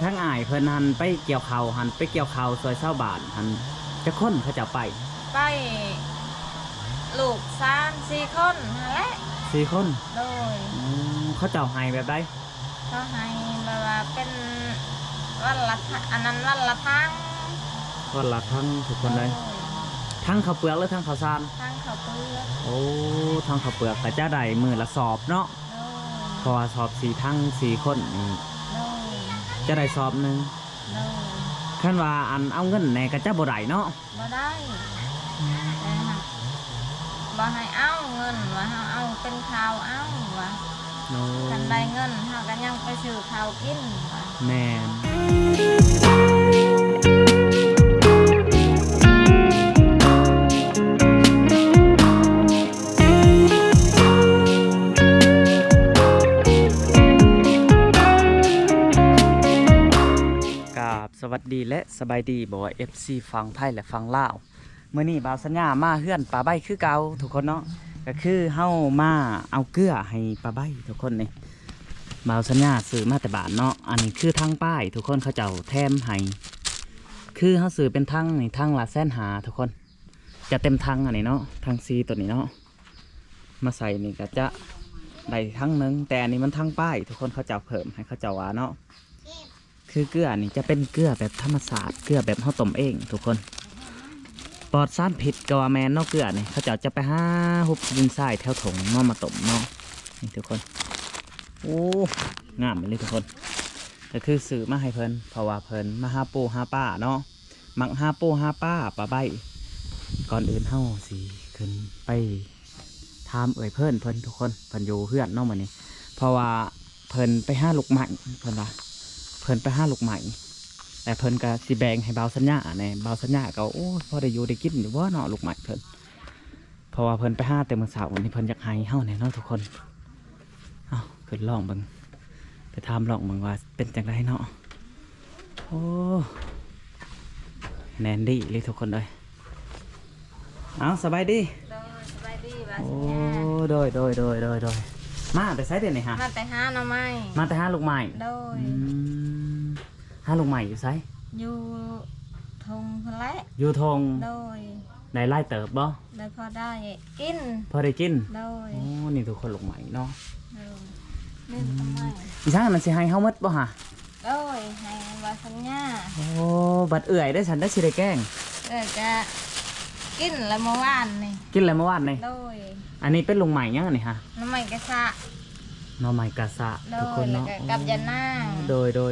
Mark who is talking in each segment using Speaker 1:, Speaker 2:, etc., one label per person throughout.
Speaker 1: ทั้งอ้ายเพิ่นหันไปเกี่ยวข้าวหันไปเกี่ยวข้าวซอยชาวบ้านหันจะคนเขาจะไป
Speaker 2: ลูก3-4 คนนั่นแหละ
Speaker 1: 4 คน
Speaker 2: โดย
Speaker 1: เขาเจ้าให้แบบใด
Speaker 2: เขาให้แบบว่าเป็นวันละอันนั้นวันละทั้ง
Speaker 1: ทุกคนเลยทั้งข้าวเปลือกหรือทั้งข้าวสาร
Speaker 2: ทั้งข้าวเปลือก
Speaker 1: โอ้ทั้งข้าวเปลือกก็จะได้มื้อละสอบเนาะเพราะว่าสอบ4ทั้ง4คนจะได้สอบนึงคันว่าอันเอาเงินแน่ก็จะบ่ได้เนาะ
Speaker 2: บ่ได้บ่ให้เอาเงินว่าเฮาเอาเป็นข้าวเอาว่าคันได้เงินเฮาก็ยังไปซื้อข้าวกินว่า
Speaker 1: แม่สวัสดีและสบายดีบอกว่า FC ฟังไทยและฟังลาวเมื่อนี้บ่าวสัญญามาเฮือนปลาใบคือเก่าทุกคนเนาะก็คือเฮามาเอาเกลือให้ปลาใบทุกคนนี่บ่าวสัญญาซื้อมาแต่บ้านเนาะอันนี้คือทางป้ายทุกคนเขาเจ้าแถมให้คือเฮาซื้อเป็นทั้งนี่ทั้งละ150,000ทุกคนจะเต็มทั้งอันนี้เนาะทั้งซีตัวนี้เนาะมาใส่นี่ก็จะได้ทั้งนึงแต่อันนี้มันทั้งป้ายทุกคนเขาเจ้าเพิ่มให้เขาเจ้าว่าเนาะคือเกลือนี่จะเป็นเกลือแบบธรรมศาสตร์เกลือแบบเขาต้มเองทุกคนปลอดสารพิษกว่าแมนเนาะเกลือนี่เขาจะไปหาหุบดินทรายแถวถงมาต้มเนาะนี่ทุกคนโอ้งามเลยทุกคนก็คือซื้อมาให้เพิ่นเพราะว่าเพิ่นมาหาปูหาป้าเนาะมักหาปูหาป้าปลาใบก่อนอื่นเฮาสิขึ้นไปทามเพิ่นทุกคนเพิ่นอยู่เพื่อนเนาะมื้อนี้เพราะว่าเพิ่นไปหาลูกใหม่เพิ่นว่าเพิ่นไปหาลูกใหม่แต่เพิ่นก็สิแบ่งให้บ่าวสัญญาเนี่ยบ่าวสัญญาก็โอ้พอได้อยู่ได้กินอยู่ว่าเนาะลูกใหม่เพิ่นเพราะว่าเพิ่นไปหาแต่มื้อเช้านี่เพิ่นอยากให้เฮาเนี่ยเนาะทุกคนเอ้าขึ้นลองเบิ่งไปถามลองเบิ่งว่าเป็นจังไดเนาะโอ้แน่นดีเลยทุกคนเลยเอ้าสบายดี
Speaker 2: สบายดีบ่าว
Speaker 1: โอ้
Speaker 2: สัญญา
Speaker 1: โดยมาแต่ไสเด้นี่ฮะ
Speaker 2: มาแต่หาหน่อไม้
Speaker 1: มาแต่หาลูกใหม่
Speaker 2: โดย
Speaker 1: หาลูกใหม่อยู่ไส
Speaker 2: อยู่ทงพุ่นแหละ
Speaker 1: อยู่ทง
Speaker 2: โดย
Speaker 1: ได้ไล่เติบบ่
Speaker 2: ได้พอได้กิน
Speaker 1: พอได้กิน
Speaker 2: โดย
Speaker 1: โอ้นี่ทุกคนลูกใหม่เนาะ
Speaker 2: นี่ทำไม
Speaker 1: อีช่างมันสิให้เฮาหมดบ่ฮะ
Speaker 2: โดยให้บ่าวสัญญา
Speaker 1: โอ้บัดเอื่อยได้ฉันได้สิได้แกล้ง
Speaker 2: จะกินแล้วเมื่อวานนี่
Speaker 1: กินแล้วเมื่อวานนี่
Speaker 2: โดย
Speaker 1: อันนี้เป็นลุงใหม่ยังนี่ฮะ
Speaker 2: น้ำใหม่กระซะ
Speaker 1: น้องใหม่กะสะทุกคนเนาะ
Speaker 2: กับยานา
Speaker 1: โ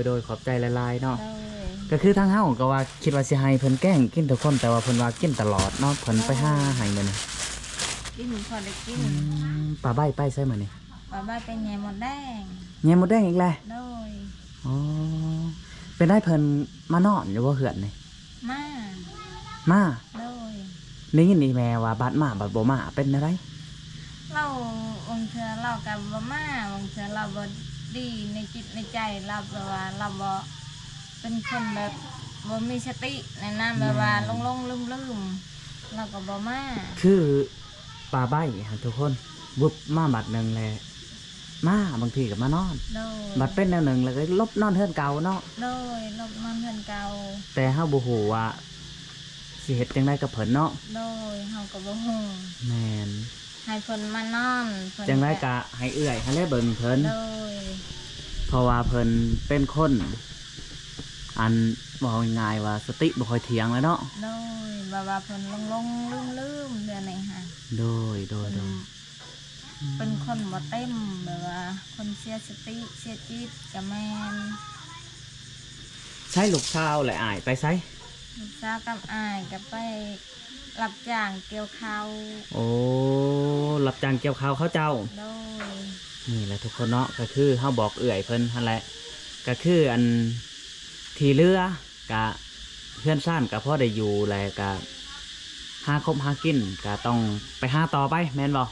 Speaker 1: ดยขอบใจหลายๆเนาะก็คือทางเฮาก็ว่าคิดว่าสิให้เพิ่นแกล้งกินทุกคนแต่ว่าเพิ่นว่ากินตลอดเนาะเพิ่นไปหาให้มื้อนี้
Speaker 2: กินพอได้กิน
Speaker 1: ปลาใบไปใส่มื้อนี้
Speaker 2: ปลาใบไปแหนมดแดง
Speaker 1: แหนมดแดงอีกแล้ว
Speaker 2: โดย
Speaker 1: อ๋อเป็นได้เพิ่นมานอนอยู่บ่เหือนนี่มา
Speaker 2: โดย
Speaker 1: ได้ยินอีแม่ว่าบัดมาบัดบ่มาเป็นอะไร
Speaker 2: เราองเธอเรากับบ่มาองเธอเราบ่ดีในจิตในใจเราแบบว่าเราบ่เป็นคนแบบบ่มีสติในนั้นแบบว่าลงลืมเราก็บ่มา
Speaker 1: คือปลาใบทุกคนบุบมาบัดหนึ่งเลยมาบางทีกับมานอนบัดเป็นแนวหนึ่งแล้วก็ลบนอนเทือนเก่าเนาะ
Speaker 2: ลบนอนเทือนเก่า
Speaker 1: แต่เฮาบ่ฮู้ว่าสิเฮ็ดจังไดกับเพิ่นเนาะ
Speaker 2: เฮาก็บ่ฮู้
Speaker 1: แม่น
Speaker 2: ให้เพิ่นมานอน
Speaker 1: จังไดก็ให้เอื้อยให้แลเบิ่งเพิ่นเพราะว่าเพิ่นเป็นคนอันบอกง่ายๆว่าสติบ่ค่อยเถียงแล้วเนาะ
Speaker 2: ว่าเพิ่นลงลืมเดือนนี้ฮะ
Speaker 1: โดย
Speaker 2: เป็นคนบ่เต็มแบบว่าคนเสียสติเสียจิตกับแม่น
Speaker 1: ใช้ลูกสาวและอ้ายไปไส
Speaker 2: ลูกสาวกับอ้ายก็ไปรับจ้างเกี่ยวข้าว
Speaker 1: โอ้รับจ้างเกี่ยวข้าวเขาเจ้านี่แหละทุกคนเนาะก็คือเฮาบอกเอื้อยเพิ่นนั่นแหละก็คืออันที่เรือกะเพื่อนซ่านกะพ่อได้อยู่แหละกะหาคบหากินกะต้องไปหาต่อไปแม่นบ่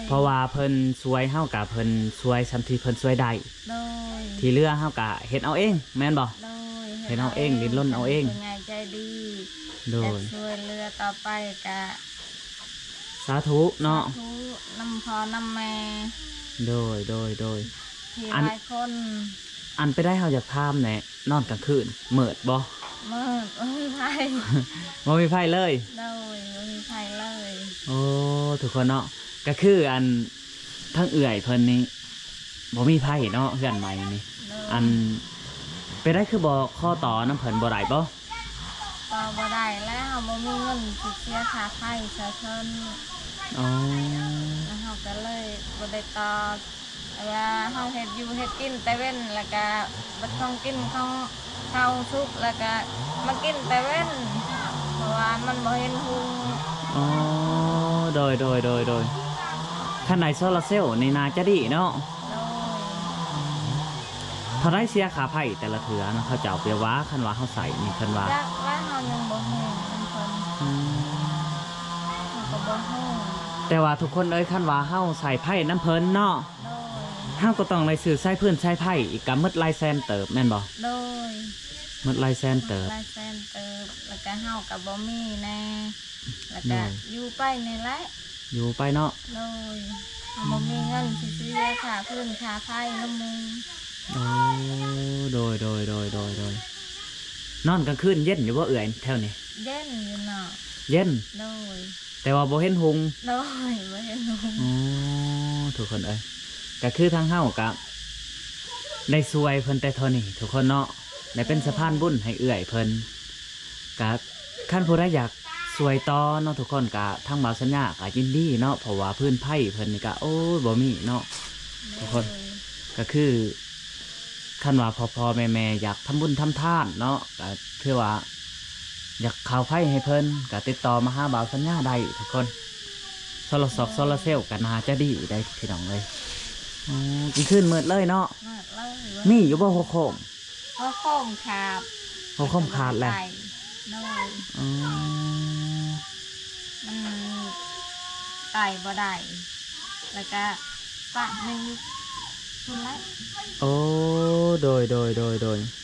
Speaker 1: เพราะว่าเพิ่นสวยเฮากะเพิ่นสวยสันทีเพิ่นสวยได้ที่เรือเฮากะเฮ็ดเอาเองแม่นบ่เฮ็ดเอาเองดิ้นรนเอาเอง
Speaker 2: ง่ายใจดี
Speaker 1: โดย
Speaker 2: ช่วยเรือต่อไปกะ
Speaker 1: สาธุเนาะ
Speaker 2: น้ำพอน้ำแม่
Speaker 1: โดย
Speaker 2: ที่หลายคน
Speaker 1: อันไปได้เฮาอยากถามแหน่ นอนกลางคืนเมิดบ่
Speaker 2: มืดบ่มีไผ
Speaker 1: บ่มีไฟเลย
Speaker 2: โดยบ่มีไผเลย
Speaker 1: โอ้ทุกคนเนาะก็คืออันทั้งเอื่อยเพิ่นนี่บ่มีไฟเนาะเพื่อนใหม่นี่
Speaker 2: โดย
Speaker 1: อันไปได้คือบ่ข้อต่อน้ำเพิ่นบ่ได้บ่
Speaker 2: ต่อบ่ได้แล้วบ่มีเงินสิเสียค่าไฟซะเพิ่น
Speaker 1: อ๋อ
Speaker 2: แล้วเฮาก็เลยบ่ได้ต่อว่าเฮาเฮ็ดอยู่เฮ็ดกินแต่เว้นแล้วก็บัดของกินของข้าวสุกแล้วก็มากินแต่เว้นเพราะว่ามันบ่เห็นหุง
Speaker 1: อ๋อโดยคันไหนโซลาร์เซลล์นี่น่าจะดีเนาะ
Speaker 2: โดย
Speaker 1: เท่าไรเสียค่าไฟแต่ละเถือเนาะเขาจะเอาไปว่าคันว่าเฮาใส่นี่คันว่า
Speaker 2: จักว่าเฮายังบ่ฮู้มันเพิ่น
Speaker 1: อืม
Speaker 2: เฮาก็บ่ฮู้
Speaker 1: แต่ว่าทุกคนเอ้ยคันว่าเฮาใส่ไผ่น้ำเพิ่นเนาะ
Speaker 2: โดย
Speaker 1: เฮาก็ต้องได้ซื้อใส่พื้นใส่ไผ่อีกก็หมดหลายแสนเติบแม่นบ่
Speaker 2: โดย
Speaker 1: หมดหลายแสนเติบ
Speaker 2: ลายเส้นเติบแล้วก็เฮากับบ่มีแน่แล้วก็
Speaker 1: โดย
Speaker 2: อยู่ไปนี่แหละ
Speaker 1: อยู่ไปเนาะ
Speaker 2: โดยเฮาบ่มีเงินสิซื้อค่าพื้นค่าไฟน้ำมึง
Speaker 1: โอ้โดยนอนกลางคืนเย็นอยู่บ่เอื่อยแถวนี้
Speaker 2: เย็นอยู่เนาะ
Speaker 1: เย็น
Speaker 2: โดย
Speaker 1: แต่ว่าบ่เห็นหุง
Speaker 2: โดยบ่เห็นลุง
Speaker 1: อ๋อทุกคนเอ้ยก็คือทางเฮากับได้ซวยเพิ่นแต่เท่านี้ทุกคนเนาะได้เป็นสะพานบุญให้เอื่อยเพิ่นกะขั้นผู้ใดอยากซวยต่อเนาะทุกคนกะทางบ่าวสัญญาก็ยินดีเนาะเพราะว่าพื้นไผ่เพิ่นนี่ก็โอ้ยบ่มีเนาะ ทุกคน ก็คือคันว่าพ่อแม่อยากทำบุญทำทานเนาะก็ถือว่า อยากข่าวไผ่ให้เพิ่นก็ติดต่อมาหาบ่าวสัญญาได้ทุกคนโซลาร์โซลาร์เซลล์ก็น่าจะดีได้พี่น้องเลยอ๋อกินขึ้นมืดเลยเนาะ
Speaker 2: มาเลย
Speaker 1: มีอยู่บ่หัวโคม
Speaker 2: เพราะโคมขาด
Speaker 1: หัวโคมขาดแหละ
Speaker 2: โดย
Speaker 1: อ๋อ
Speaker 2: มันไต่บ่ได้แล้วก็ปะหนึงคุณละ
Speaker 1: โอ้โดย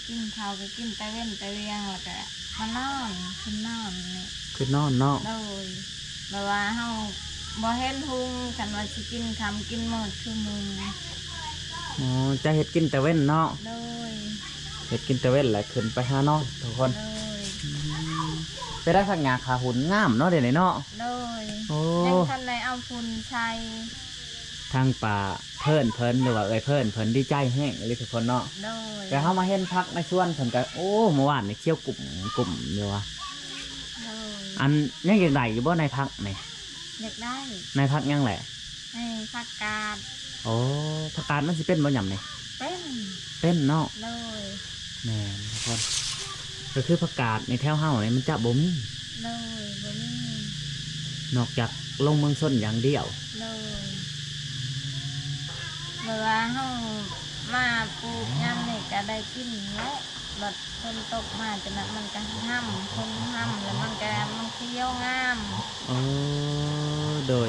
Speaker 2: กินข้าวก็กินแต่เว้นแต่เวียงแล้วก็มานอนขึ้นนอนนี่
Speaker 1: คือนอนเนาะ
Speaker 2: โดยแบบว่าเฮาบ่เห็นหุงกันว่าสิกินคำกินหมดคือมึง
Speaker 1: อ๋อจะเฮ็ดกินแต่เว้นเนาะ
Speaker 2: โดย
Speaker 1: เฮ็ดกินแต่เว้นแหละขึ้นไปหานอนทุกคน
Speaker 2: โดย
Speaker 1: ไปได้ผักหญ้าขาหุ่นงามเนาะเดี๋ยวนี้เนาะ
Speaker 2: โดย
Speaker 1: โอ้
Speaker 2: ยังทันได้เอาฝุ่นใช้
Speaker 1: ทางป่าเพิ่นหรือว่าเอ้ยเพิ่นดีใจแห้งเลยทุกคนเนาะ
Speaker 2: โดย
Speaker 1: แต่เฮามาเห็นพักในสวนเพิ่นก็โอ้เมื่อวานนี่เคี่ยวกลุ่มอยู่ว่ะ
Speaker 2: โดย
Speaker 1: อันยังอยากได้อยู่บ่ในพักนี่
Speaker 2: อยากได้
Speaker 1: ในพักยังแหละ
Speaker 2: ให้ผักกาด
Speaker 1: โอ้ผักกาดมันสิเป็นบ่หย่ำนี่
Speaker 2: เป็น
Speaker 1: เป็นเนาะ
Speaker 2: โดย
Speaker 1: แม่นทุกคนก็คือผักกาดในแถวเฮานี่มันจะบ่มี
Speaker 2: โดยบ่มี
Speaker 1: นอกจากลงเมืองส้นอย่างเดียว
Speaker 2: โดยเวลาเฮามาปลูกยามนี่ก็ได้กินแล้วบัดฝนตกมาจนนั้นมันก็ห้ำคนห้ำแล้วมันเขียวงาม
Speaker 1: โอ้โดย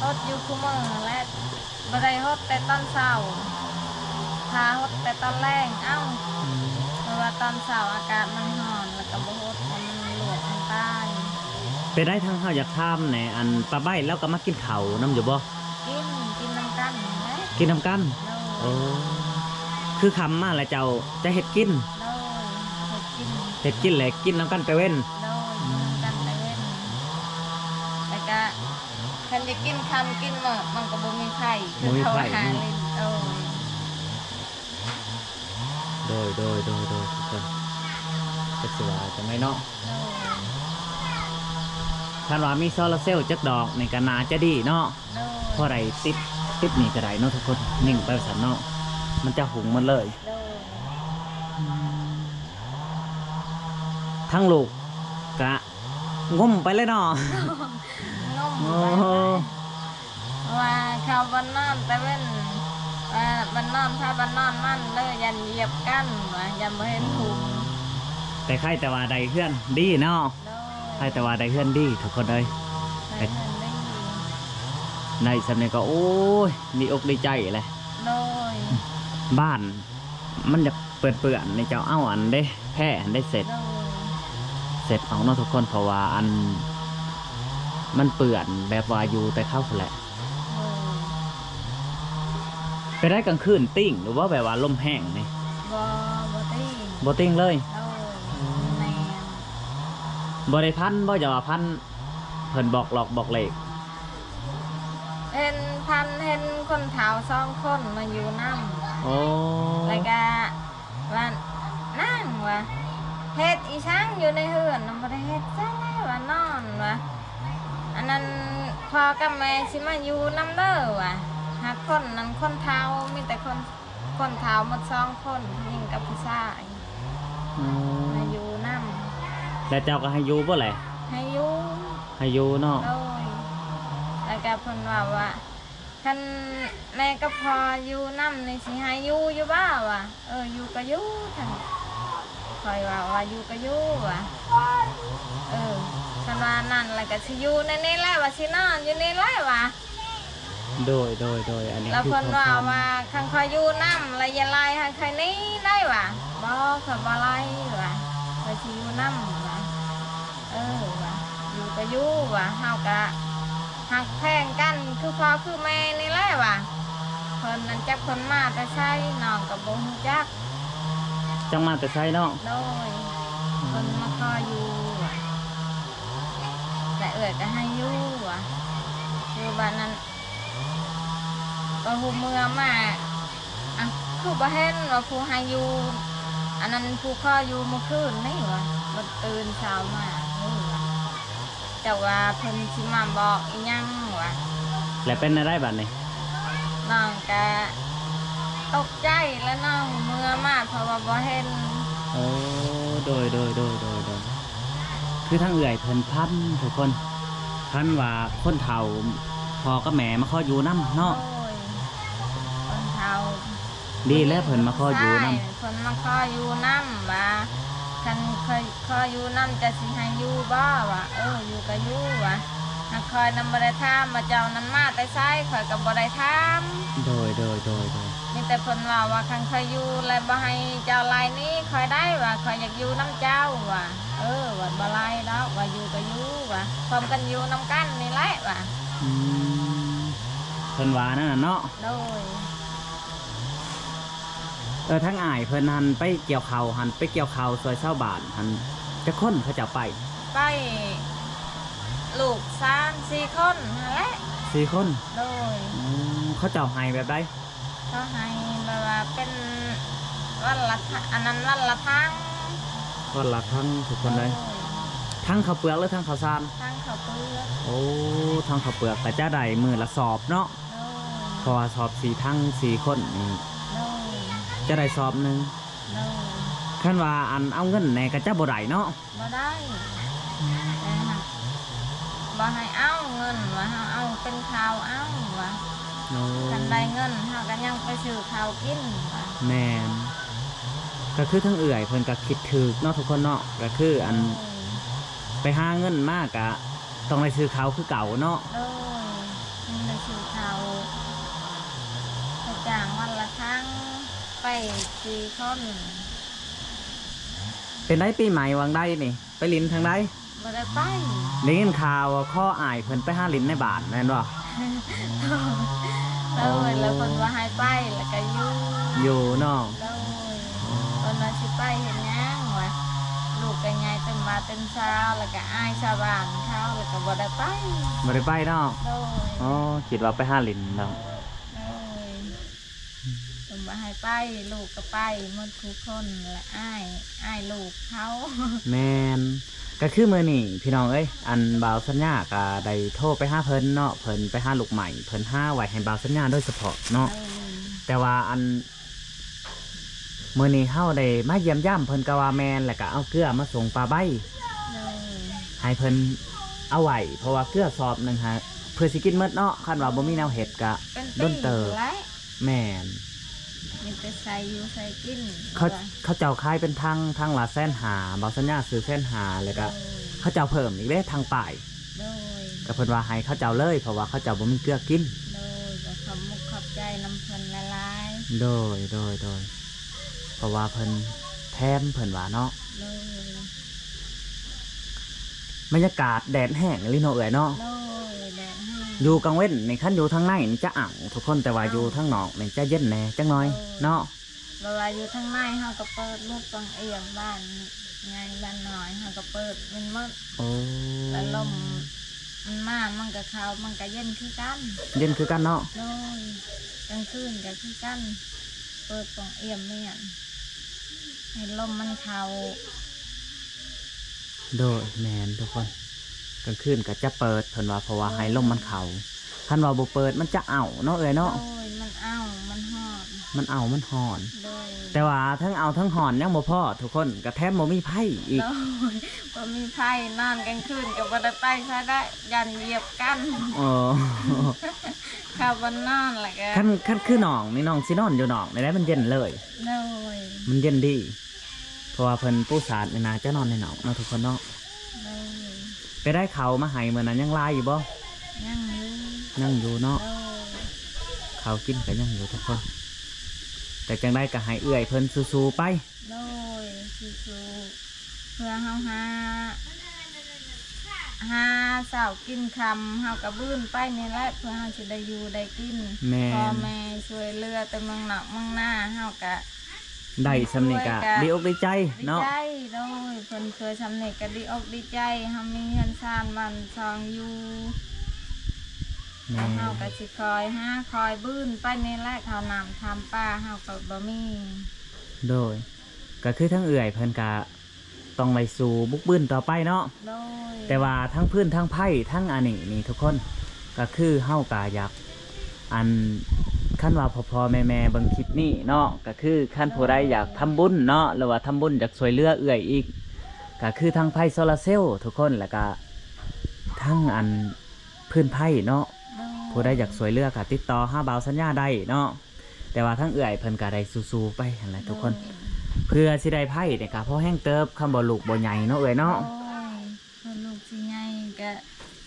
Speaker 2: ฮดอยู่คุมือและบ่ได้ฮดแต่ตอนเช้าถ้าฮดแต่ตอนแรงเอ้าเพราะว่าตอนเช้าอากาศมันร้อนแล้วก็บ่ฮดให้มันลวกมันตาย
Speaker 1: ไปได้ทางเฮาอยากทำในอันปลาใบแล้วก็มากินข้าวน้ำอยู่บ่
Speaker 2: กินน้ำกันนะ
Speaker 1: กินน้ำกัน
Speaker 2: โด
Speaker 1: โอ้
Speaker 2: ย
Speaker 1: คือคำมาแล้วเจ้าจะเฮ็ดกิน
Speaker 2: โดยเฮ็ดกิน
Speaker 1: เฮ็ดกินแหละกินน้ำกันไปเว้น
Speaker 2: โดยกันแต่เว้นแต่ก็คันจะกินคำกินมื้อมันก็บ่มีไข่คือเขาหาลิ้น
Speaker 1: โดยทุกคนก็สิว่าจังไดเนาะ
Speaker 2: โดย
Speaker 1: คันว่ามีโซลาร์เซลล์จักดอกนี่ก็น่าจะดีเนาะ
Speaker 2: โดย
Speaker 1: เพราะไรติดนี่ก็ได้เนาะทุกคนนิ่งไปสั่นเนาะมันจะหุงมันเลย
Speaker 2: โดย
Speaker 1: ทั้งลูกกะงมไปเลยเนาะ
Speaker 2: งม
Speaker 1: โอ้
Speaker 2: ไปว่าเขาบ้านนอนแต่เว้นว่าบ้านนอนถ้าบ้านนอนมันเลยยันเหยียบกันว่ายันบ่เห็นถุง
Speaker 1: แต่ใครแต่ว่าใดเพื่อนดีเนาะ
Speaker 2: โด
Speaker 1: ใคร
Speaker 2: ย
Speaker 1: แต่ว่าใดเพื่อนดีทุกคนเลย
Speaker 2: ใส่เงินได้
Speaker 1: ในสำเนียงก็โอ้ยดีอกดีใจเลย
Speaker 2: โดย
Speaker 1: บ้าน มันจะเปื่อนในเจ้าเอาอันได้แพ้อันได้เสร็จ
Speaker 2: โดย
Speaker 1: เอาเนาะทุกคนเพราะว่าอัน มันเปื่อนแบบว่าอยู่แต่เข้าแหละ
Speaker 2: โดย
Speaker 1: ไปได้กลางคืนติ้งหรือว่าแบบว่าลมแห้งนี่
Speaker 2: บ่
Speaker 1: บ่ติ้งเลย
Speaker 2: โดยแม่น
Speaker 1: บ่ได้พันบ่อย่าว่าพันเพิ่นบอกหลอกบอกเลข
Speaker 2: เห็นพันเห็นคนเฒ่า2คนมาอยู่นำ
Speaker 1: โอ้
Speaker 2: แล้วก็ว่านั่งว่าเฮ็ดอีช่างอยู่ในเฮือนน่ะบ่ได้เฮ็ดจังได๋ว่านอนว่าอันนั้นพ่อกับแม่สิมาอยู่นำเด้อว่ะหากคนนั้นคนเฒ่ามีแต่คนเฒ่าหมด2คนผู้หญิงกับผู้ชาย
Speaker 1: อืม
Speaker 2: มาอยู่นำ
Speaker 1: แล้วเจ้าก็ให้อยู่บ่แหละ
Speaker 2: ให้อยู่
Speaker 1: ให้อยู่เนาะ
Speaker 2: โดยแล้วก็เพิ่นว่าคันแม่ก็พออยู่นำนี่สิให้อยู่บ่ว่ะอยู่ก็อยู่ท่านคอยว่าอยู่ก็อยู่ว่ะคันว่านั่นแล้วก็สิอยู่ในนี้แหละว่าสินอนอยู่นี่แหละว่ะ
Speaker 1: โดยอันนี้
Speaker 2: แล้ว
Speaker 1: คือ
Speaker 2: เพิ่น
Speaker 1: ข้อ
Speaker 2: ว่า
Speaker 1: ความ
Speaker 2: ว่าคันคอยอยู่นำแล้วอย่าไล่ให้ใครนี้ได้ว่ะบ่ก็บ่ไล่ว่ะคอยสิอยู่นำว่ะว่ะอยู่ก็อยู่ว่ะเฮาก็หักแพงกันคือพ่อคือแม่นี่แหละว่ะเพิ่นนั่นจักเพิ่นมาแต่ใช้น้องก็บ่ฮู้จัก
Speaker 1: จังมาแต่ใช้เนาะ
Speaker 2: โดยเพิ่นมาขออยู่ว่ะแต่ก็ให้อยู่ว่ะอยู่บ้านนั้นก็ฮู้เมื่อมาอ่ะคือบ่เห็นว่าผู้ให้อยู่อันนั้นผู้ขออยู่เมื่อคืนนี่ว่ะบ่ตื่นเช้ามานี่ว่ะแต่ว่าเพิ่นสิมาบอกอีหยังว่ะ
Speaker 1: แล้วเป็นอะไรบัดนี้
Speaker 2: น้องก็ตกใจแล้วน้องเมื่อมาเพราะว่าบ่เห็น
Speaker 1: โอ้โดยคือทั้งเอื่อยเพิ่นพันทุกคนพันว่าคนเฒ่าพอกับแม่มาขออยู่นํเนาะ
Speaker 2: โอ้ยคนเฒ่า
Speaker 1: ดีแล้วเพิ่นมาขออยู่นํ
Speaker 2: ใช่เพิ่นมาขออยู่น้ำว่าคันเคยขออยู่น้ำจะสิให้อยู่บ่ว่ะอยู่ก็อยู่ว่ะหากคอยนำบ่ได้ถามว่าเจ้านั้นมาแต่ไสข่อยก็บ่ได้ถาม
Speaker 1: โดย
Speaker 2: มีแต่เพิ่นว่าคันเคยอยู่แล้วบ่ให้เจ้าไล่นี้ข่อยได้ว่ะข่อยอยากอยู่น้ำเจ้าว่ะว่าบ่ไล่ดอกว่าอยู่ก็อยู่ว่ะพร้อมกันอยู่นำกันนี่แหละว่ะ
Speaker 1: อืมเพิ่นว่านั่นน่ะเนาะ
Speaker 2: โดย
Speaker 1: ทั้งอ้ายเพิ่นหันไปเกี่ยวข้าวหันไปเกี่ยวข้าวซอยชาวบ้านหันจักคนเขาจะไป
Speaker 2: ไปลูก3-4 คนนั่นแหละ
Speaker 1: 4 คน
Speaker 2: โดย
Speaker 1: เขาเจ้าให้แบบใด
Speaker 2: ก็ให้แบบว่าเป็นวันละอันนั้นวันละทั้ง
Speaker 1: วันละทั้งทุกคนเลยทั้งข้าวเปลือกหรือทั้งข้าวสาร
Speaker 2: ทั้งข้าวเปลือก
Speaker 1: โอ้ทั้งข้าวเปลือกก็จะได้มื้อละสอบเนาะ
Speaker 2: โดย
Speaker 1: เพราะว่าสอบ4ทั้ง4คนนี่
Speaker 2: โดย
Speaker 1: จะได้สอบหนึง
Speaker 2: โดย
Speaker 1: คันว่าอันเอาเงินแหน่ก็จะบ่ได้เนาะ
Speaker 2: บ่ได้แต่หากบ่ให้เอาเงินว่าเฮาเอาเป็นข้าวเอาว่า
Speaker 1: โอ้
Speaker 2: คันได้เงินเฮาก็ยังไปซื้อข้าวกินว่า
Speaker 1: แม่นก็คือทั้งเอื่อยเพิ่นก็คิดถูกเนาะทุกคนเนาะก็คืออันไปหาเงินมากอะต้องได้ซื้อเขาวคือเก่าเนาะ
Speaker 2: โดยยังได้ซื้อข้าวไปจ้างวันละครั้งไป4 คน
Speaker 1: เป็นได้ปีใหม่วางได้นี่ไปลินทางใด
Speaker 2: บ่ได้ไป
Speaker 1: ได้ยินข่าวว่าข้ออ้ายเพิ่นไปหาลินในบ้านแม่นบ่
Speaker 2: เลยแล้วคนว่าให้ไปแล้วก็อยู่
Speaker 1: อยู่เนาะ
Speaker 2: เลยคนว่าสิไปเห็นยังวะลูกก็ใหญ่เต็มมาเต็มเช้าแล้วก็อายชาวบ้านเขาแล้วก็บ่ได้ไป
Speaker 1: บ่ได้ไปเนาะ
Speaker 2: เลย
Speaker 1: อ๋อคิดว่าไปหาลินเนาะ
Speaker 2: เลยคนว่าให้ไปลูกก็ไปหมดทุกคนและอายลูกเขา
Speaker 1: แม่นก็คือมื้อนี้พี่น้องเอ้ยอันบ่าวสัญญาก็ได้โทรไปหาเพิ่นเนาะเพิ่นไปหาลูกใหม่เพิ่นหาไว้ให้บ่าวสัญญาโดยเฉพาะเนาะ แต่ว่าอันมื้อนี้เฮาได้มาเยี่ยมย่ำเพิ่นก็ว่าแม่นแล้วก็เอาเกลือมาส่งปลาใบ
Speaker 2: เลย
Speaker 1: ให้เพิ่นเอาไว้เพราะว่าเกลือสอบหนึงฮะเพื่อสิกินหมดเนาะคันว่าบ่มีแนวเฮ็ดก็
Speaker 2: เป็น
Speaker 1: โดนเติบ
Speaker 2: และ
Speaker 1: แม่น
Speaker 2: มีแต่ใส่อยู่ใส่กิน
Speaker 1: เขาเจ้าขายเป็นทางละ150,000บ่สัญญาซื้อ150,000แล้วก็เขาเจ้าเพิ่มอีกเด้ทางป้าย
Speaker 2: เลย
Speaker 1: ก็เพิ่นว่าให้เขาเจ้าเลยเพราะว่าเขาเจ้าบ่มีเกลือกิน
Speaker 2: เลยก็ขอบมุกขอบใจน้ำเพิ่นละลาย
Speaker 1: โดยเพราะว่าเพิ่นแถมเพิ่นว่าเนาะ
Speaker 2: เลย
Speaker 1: บรรยากาศแดดแห้งอีหลีเนาะเอ้ยเนาะ
Speaker 2: เลยแดดให้
Speaker 1: อยู่กลางเว้นในขั้นอยู่ทางในนี่จะอ่างทุกคนแต่ว่าอยู่ทางนอกนี่จะเย็นแหน่จังน้อยเนาะ
Speaker 2: โ เวลาอยู่ทางในเฮาก็เปิดลูกปังเอี่ยมบ้านไงบ้านน้อยเฮาก็เปิดมันหมด
Speaker 1: โอ้
Speaker 2: แล้วลมมันมามันก็เข้ามันก็เย็นคือกัน
Speaker 1: เย็นคือกันเนาะ
Speaker 2: โดยกลางคืนก็คือกันเปิดปังเอี่ยมไม่ยันให้ลมมันเข้า
Speaker 1: โดยแมนทุกคนกลางคืนก็จะเปิดเพิ่นว่าเพราะว่าให้ลมมันเข้าคันว่าบ่เปิดมันจะเอาเนาะเอ้ย
Speaker 2: โด
Speaker 1: เนาะ
Speaker 2: ยมันเอามันหอด
Speaker 1: มันเอามันหอน
Speaker 2: โดย
Speaker 1: แต่ว่าทั้งเอาทั้งหอนยังบ่พอทุกคนก็แถมบ่มีไผอีก
Speaker 2: โดยพอมีไพ่นอนกลางคืนกับบันไดใช้ได้ยันเหยียบกัน
Speaker 1: โอ้
Speaker 2: ข้าวบนนอนแหละก็
Speaker 1: คันคือน้องนี่น้องสินอนอยู่น้องได้มันเย็นเลย
Speaker 2: โดย
Speaker 1: มันเย็นดี เพราะว่าเพิ่นปูสาดนี่นาจะนอนในหนองเนาะทุกคนเนาะ
Speaker 2: โดย
Speaker 1: ไปได้เขามาให้มื้อนั้นยังลายอยู่บ่
Speaker 2: ยังอยู่
Speaker 1: ยังอยู่เนาะ
Speaker 2: โดย
Speaker 1: เขากินก็ยังอยู่ทุกคน แต่จังได้ก็ให้เอื้อยเพิ่นสู้ๆไป
Speaker 2: โดยสู้ๆเพื่อเฮาหาเสากินคำเฮากระบื้นไปนี่แหละเพื่อเฮาจะได้อยู่ได้กิน
Speaker 1: แม่
Speaker 2: พ่อน แม่ช่วยเหลือแต่เมืองนอกเมืองหน้าเฮากะ
Speaker 1: ได้สำนึกก็ดีอกดีใจ
Speaker 2: ดี
Speaker 1: เนาะ
Speaker 2: ใจโดยเพิ่นเคยทำเน็กก็ดีอกดีใจเฮามีเงินซานวันซองอยู่
Speaker 1: แม่
Speaker 2: เฮาก็สิคอยหาคอยบื้นไปนี่แหละเขาวนำทำป้าเฮาก็บ่มี
Speaker 1: โดย ก็คือทั้งเอื้อยเพิ่นก็ต้องไปสู่บุกบึ้นต่อไปเนาะ
Speaker 2: โดย
Speaker 1: แต่ว่าทั้งพื้นทั้งไพ่ทั้งอันนี้นี่ทุกคนก็คือเฮากาอยากอันขั้นว่าพอแม่เบิ่งคลิปนี้เนาะก็คือขั้นผู้ใดอยากทำบุญเนาะหรือว่าทำบุญอยากช่วยเหลือเอื้อยอีกก็คือทั้งไพ่โซลาร์เซลล์ทุกคนแล้วก็ทั้งอันพื้นไพ่เนาะ
Speaker 2: โดย
Speaker 1: ผู้ใดอยากช่วยเหลือก็ติดต่อหาบ่าวสัญญาได้เนาะแต่ว่าทั้งเอื้อยเพิ่นก็ได้สู้ๆไปหั่นแหละทุกคน เพื่อสิได้ไพ่เนี่ยก็พอแห้งเติบคำบ่ลูกบ่ใหญ่เนาะเอ้ย
Speaker 2: โด
Speaker 1: เนาะ
Speaker 2: ยเพิ่นลูกสิใหญ่ก็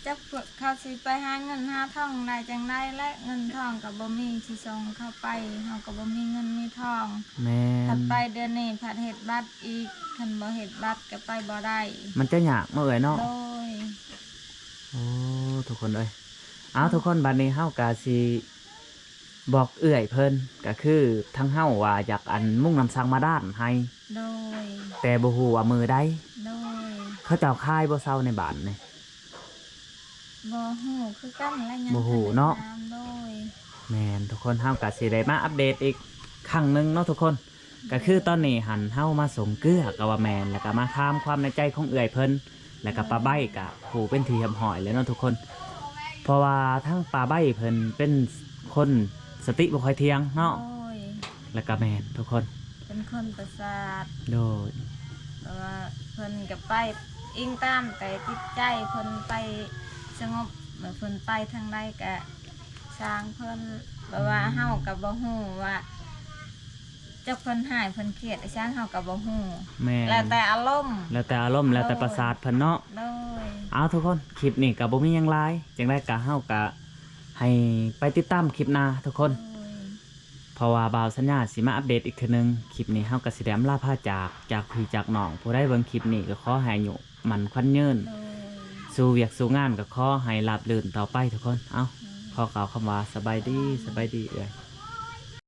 Speaker 2: จักเขาสิไปหาเงินหาทองได้จังได๋และเงินทองก็บ่มีสิส่งเข้าไปเฮาก็บ่มีเงินมีทอง
Speaker 1: แม่
Speaker 2: ถัด
Speaker 1: น
Speaker 2: ไปเดือนนี้ผัดเห็ดบัตรอีกคันบ่เห็ดบัตรก็ไปบ่ได้
Speaker 1: มันจะยากเนาะเอ้ยเนาะ
Speaker 2: โดย
Speaker 1: โอ้ทุกคนเอ้ยเอาทุกคนบัดนี้เฮากะสิบอกเอื้อยเพิ่นก็คือทั้งเฮาว่าอยากอันมุ่งนำสังมาด้านให้
Speaker 2: โดย
Speaker 1: แต่บ่ฮู้ว่ามือใด
Speaker 2: โดย
Speaker 1: เขาเจ้าคายบ่เซาในบ้านนี่
Speaker 2: บ่ฮู้คือกันและยัง
Speaker 1: บ่ฮู้เนาะ
Speaker 2: ทัได้ตมโดย
Speaker 1: แม่นทุกคนเฮากะสิได้มาอัปเดตอีกครั้งหนึงเนาะทุกคนก็คือตอนนี้หันเฮามาส่งเกลือกับว่าแมนแล้วก็มาถามความในใจของเอื้อยเพิ่นแล้วก็ป้าใบกะผู้เป็นทีหำหอยเลยเนาะทุกคน เพราะว่าทั้งป้าใบเพิ่นเป็นคนสติบ่ค่อยเที่ยงเนาะ
Speaker 2: โดย
Speaker 1: แล้วก็แมนทุกคน
Speaker 2: เป็นคนประสาท
Speaker 1: โดย
Speaker 2: เพราะว่าเพิ่นก็ไปอิงตามแต่จิตใจเพิ่นไปสงบเมื่อเพิ่นไปทางใดก็สร้างเพิ่นแบบว่าเฮาก็บ่ฮู้ว่าจักเพิ่นหายเพิ่นเครียดไอ้ช้างเฮาก็บ่ฮู้
Speaker 1: แม่น
Speaker 2: แล้วแต่อารมณ์
Speaker 1: แล้วแต่อารมณ์แล้วแต่ประสาทเพิ่นเนาะ
Speaker 2: โดย
Speaker 1: เอาทุกคนคลิปนี้ก็บ่มีหยังหลายจังได๋ก็เฮาก็ให้ไปติดตามคลิปหน้าทุกคน
Speaker 2: โดย
Speaker 1: เพราะว่าบ่าวสัญญาสิมาอัปเดตอีกเทื่อนึงคลิปนี้เฮาก็สิได้อำลาพาจากพี่จากน้องผู้ใดเบิ่งคลิปนี้ก็ขอให้อายุมันขวัญยืน
Speaker 2: โดย
Speaker 1: สู่เวียกสู่งานก็ขอให้ราบรื่นต่อไปทุกคน เอาขอกล่าวคำว่าสบายดีเอ้ย